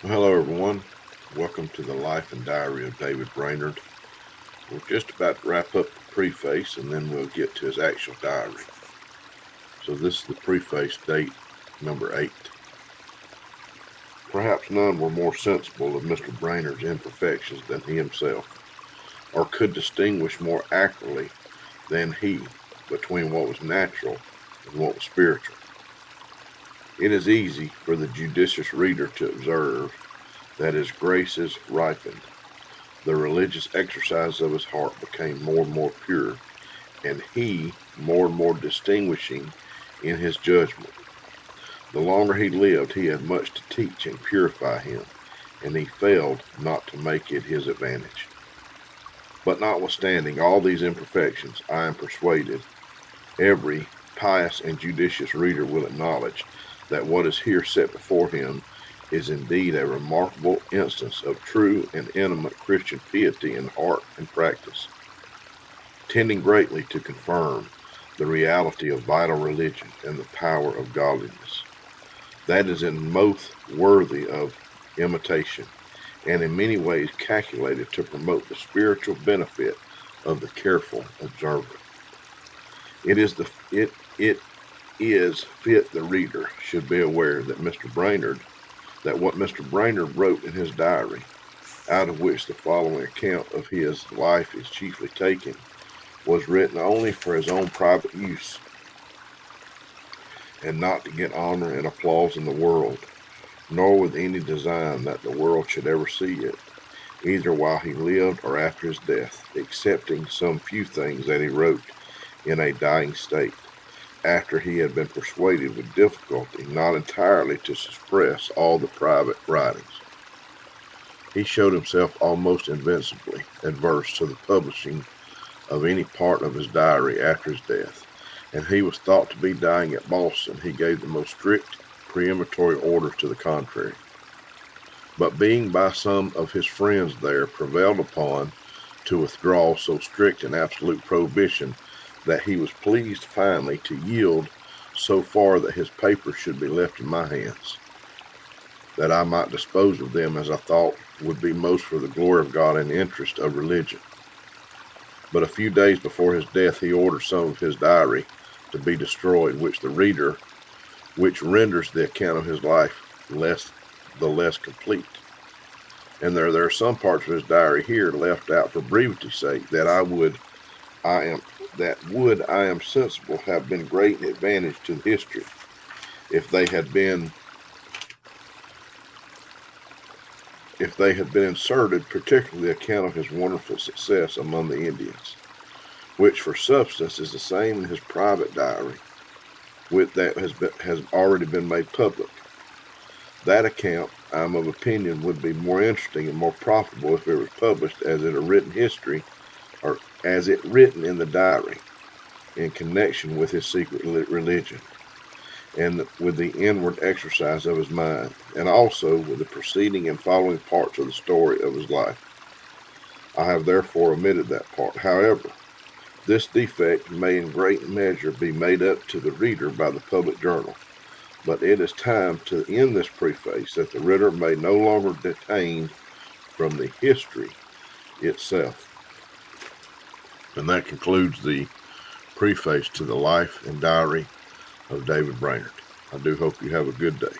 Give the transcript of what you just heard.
Well, hello, everyone. Welcome to the Life and Diary of David Brainerd. We're just about to wrap up the preface and then we'll get to his actual diary. So, this is the preface, date number 8. Perhaps none were more sensible of Mr. Brainerd's imperfections than he himself, or could distinguish more accurately than he between what was natural and what was spiritual. It is easy for the judicious reader to observe that his graces ripened. The religious exercise of his heart became more and more pure, and he more and more distinguishing in his judgment. The longer he lived, he had much to teach and purify him, and he failed not to make it his advantage. But notwithstanding all these imperfections, I am persuaded every pious and judicious reader will acknowledge that what is here set before him is indeed a remarkable instance of true and intimate Christian piety in heart and practice, tending greatly to confirm the reality of vital religion and the power of godliness. That is in most worthy of imitation, and in many ways calculated to promote the spiritual benefit of the careful observer. It is fit the reader should be aware that what Mr. Brainerd wrote in his diary, out of which the following account of his life is chiefly taken, was written only for his own private use, and not to get honor and applause in the world, nor with any design that the world should ever see it, either while he lived or after his death, excepting some few things that he wrote in a dying state, after he had been persuaded with difficulty not entirely to suppress all the private writings. He showed himself almost invincibly adverse to the publishing of any part of his diary after his death, and he was thought to be dying at Boston. He gave the most strict peremptory orders to the contrary. But being by some of his friends there prevailed upon to withdraw so strict and absolute prohibition, that he was pleased finally to yield so far that his papers should be left in my hands, that I might dispose of them as I thought would be most for the glory of God and the interest of religion. But a few days before his death he ordered some of his diary to be destroyed, which renders the account of his life the less complete. And there are some parts of his diary here left out for brevity's sake that I am sensible have been great advantage to history if they had been inserted, particularly the account of his wonderful success among the Indians, which for substance is the same in his private diary, has already been made public. That account, I am of opinion, would be more interesting and more profitable if it was published as in a written history, or as it written in the diary, in connection with his secret religion, and with the inward exercise of his mind, and also with the preceding and following parts of the story of his life. I have therefore omitted that part. However, this defect may in great measure be made up to the reader by the public journal, but it is time to end this preface that the reader may no longer detain from the history itself. And that concludes the preface to the Life and Diary of David Brainerd. I do hope you have a good day.